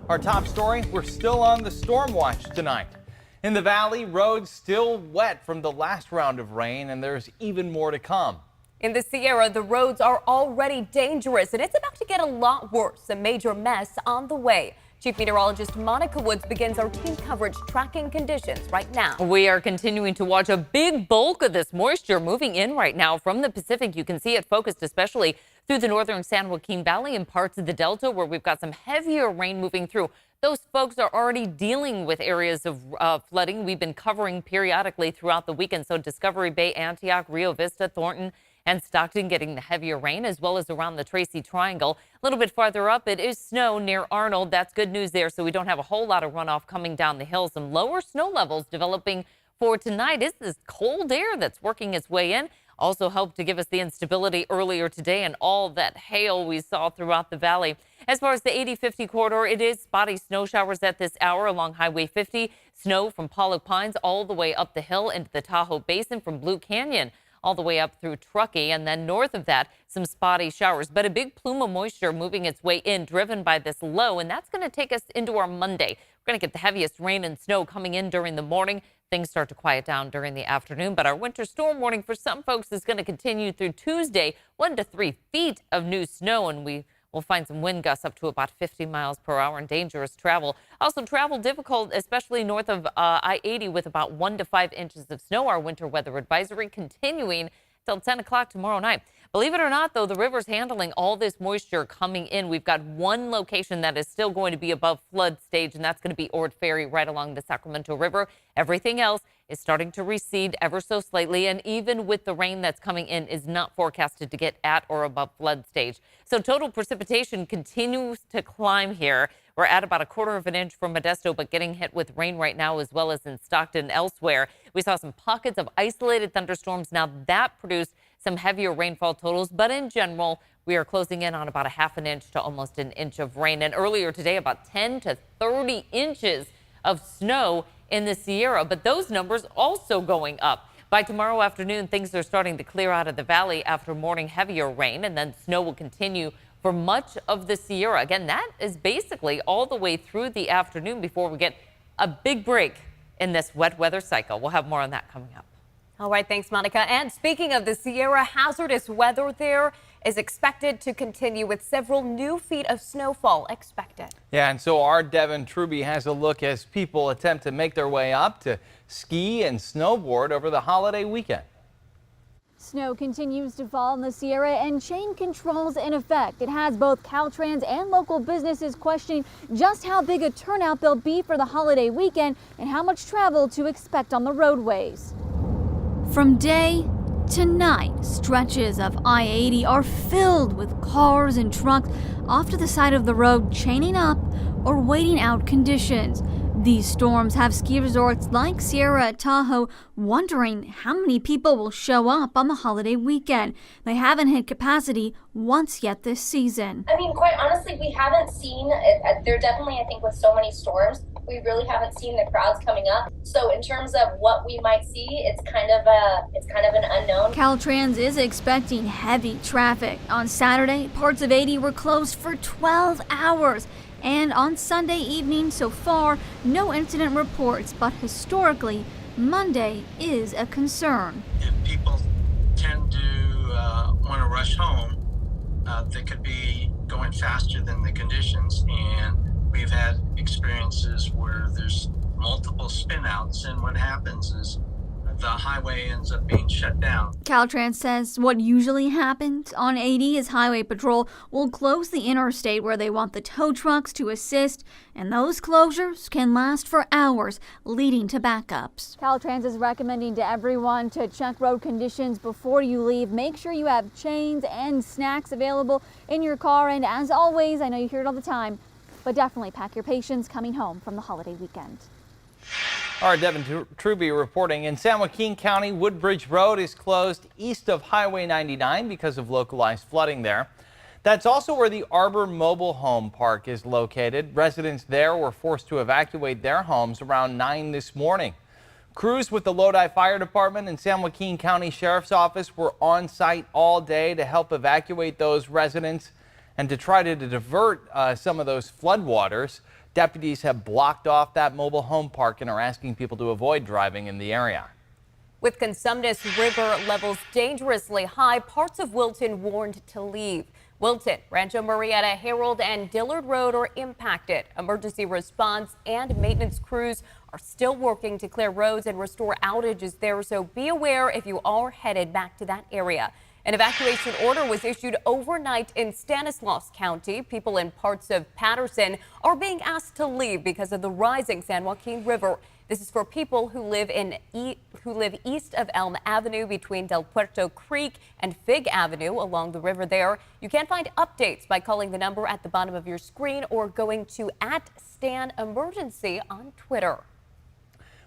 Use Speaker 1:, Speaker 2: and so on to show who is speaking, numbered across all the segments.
Speaker 1: Our top story, we're still on the storm watch tonight. In the valley, roads still wet from the last round of rain, and there's even more to come.
Speaker 2: In the Sierra, the roads are already dangerous, and it's about to get a lot worse. A major mess on the way. Chief Meteorologist Monica Woods begins our team coverage tracking conditions right now.
Speaker 3: We are continuing to watch a big bulk of this moisture moving in right now from the Pacific. You can see it focused especially through the northern San Joaquin Valley and parts of the Delta where we've got some heavier rain moving through. Those folks are already dealing with areas of flooding we've been covering periodically throughout the weekend. So Discovery Bay, Antioch, Rio Vista, Thornton, and Stockton getting the heavier rain, as well as around the Tracy Triangle. A little bit farther up, it is snow near Arnold. That's good news there, so we don't have a whole lot of runoff coming down the hill. Some lower snow levels developing for tonight. Is this cold air that's working its way in? Also helped to give us the instability earlier today and all that hail we saw throughout the valley. As far as the 80-50 corridor, it is spotty snow showers at this hour along Highway 50. Snow from Pollock Pines all the way up the hill into the Tahoe Basin from Blue Canyon all the way up through Truckee, and then north of that, some spotty showers. But a big plume of moisture moving its way in, driven by this low, and that's going to take us into our Monday. We're going to get the heaviest rain and snow coming in during the morning. Things start to quiet down during the afternoon, but our winter storm warning for some folks is going to continue through Tuesday. 1 to 3 feet of new snow, and we will find some wind gusts up to about 50 miles per hour and dangerous travel. Also travel difficult, especially north of I-80 with about 1 to 5 inches of snow. Our winter weather advisory continuing till 10 o'clock tomorrow night. Believe it or not, though, the river's handling all this moisture coming in. We've got one location that is still going to be above flood stage, and that's going to be Ord Ferry right along the Sacramento River. Everything else is starting to recede ever so slightly, and even with the rain that's coming in, is not forecasted to get at or above flood stage. So total precipitation continues to climb here. We're at about 1/4 of an inch from Modesto, but getting hit with rain right now, as well as in Stockton and elsewhere. We saw some pockets of isolated thunderstorms. Now that produced some heavier rainfall totals, but in general, we are closing in on about 1/2 inch to almost an inch of rain. And earlier today, about 10 to 30 inches of snow in the Sierra, but those numbers also going up. By tomorrow afternoon, things are starting to clear out of the valley after morning heavier rain, and then snow will continue for much of the Sierra. Again, that is basically all the way through the afternoon before we get a big break in this wet weather cycle. We'll have more on that coming up.
Speaker 2: All right, thanks, Monica. And speaking of the Sierra, hazardous weather there is expected to continue with several new feet of snowfall expected.
Speaker 1: Yeah, and so our Devin Truby has a look as people attempt to make their way up to ski and snowboard over the holiday weekend.
Speaker 4: Snow continues to fall in the Sierra and chain controls in effect. It has both Caltrans and local businesses questioning just how big a turnout there'll be for the holiday weekend and how much travel to expect on the roadways. From day to night, stretches of I-80 are filled with cars and trucks off to the side of the road, chaining up or waiting out conditions. These storms have ski resorts like Sierra Tahoe wondering how many people will show up on the holiday weekend. They haven't hit capacity once yet this season.
Speaker 5: I mean, quite honestly, we haven't seen it. There definitely, I think, with so many storms, we really haven't seen the crowds coming up. So in terms of what we might see, it's kind of an unknown.
Speaker 4: Caltrans is expecting heavy traffic. On Saturday, parts of 80 were closed for 12 hours. And on Sunday evening so far, no incident reports, but historically, Monday is a concern.
Speaker 6: If people tend to want to rush home, they could be going faster than the conditions. And we've had experiences where there's multiple spin-outs, and what happens is the highway ends up being shut down.
Speaker 4: Caltrans says what usually happens on 80 is Highway Patrol will close the interstate where they want the tow trucks to assist, and those closures can last for hours, leading to backups. Caltrans is recommending to everyone to check road conditions before you leave. Make sure you have chains and snacks available in your car, and as always, I know you hear it all the time, but definitely pack your patience coming home from the holiday weekend.
Speaker 1: Our Devin Truby reporting. In San Joaquin County, Woodbridge Road is closed east of Highway 99 because of localized flooding there. That's also where the Arbor Mobile Home Park is located. Residents there were forced to evacuate their homes around 9 this morning. Crews with the Lodi Fire Department and San Joaquin County Sheriff's Office were on site all day to help evacuate those residents. And to try to divert some of those floodwaters, deputies have blocked off that mobile home park and are asking people to avoid driving in the area.
Speaker 2: With Cosumnes River levels dangerously high, parts of Wilton warned to leave. Wilton, Rancho Murrieta, Harold, and Dillard Road are impacted. Emergency response and maintenance crews are still working to clear roads and restore outages there, so be aware if you are headed back to that area. An evacuation order was issued overnight in Stanislaus County. People in parts of Patterson are being asked to leave because of the rising San Joaquin River. This is for people who live east of Elm Avenue between Del Puerto Creek and Fig Avenue along the river there. You can find updates by calling the number at the bottom of your screen or going to @StanEmergency on Twitter.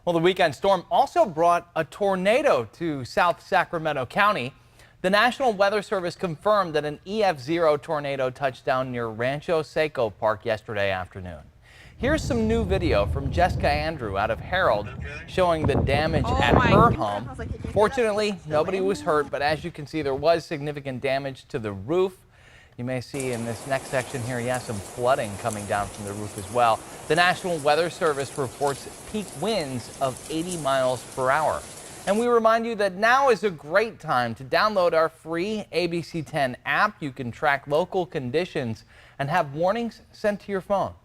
Speaker 1: Well, the weekend storm also brought a tornado to South Sacramento County. The National Weather Service confirmed that an EF0 tornado touched down near Rancho Seco Park yesterday afternoon. Here's some new video from Jessica Andrew out of Harold showing the damage at her home. Fortunately, nobody was hurt, but as you can see, there was significant damage to the roof. You may see in this next section here, some flooding coming down from the roof as well. The National Weather Service reports peak winds of 80 miles per hour. And we remind you that now is a great time to download our free ABC 10 app. You can track local conditions and have warnings sent to your phone.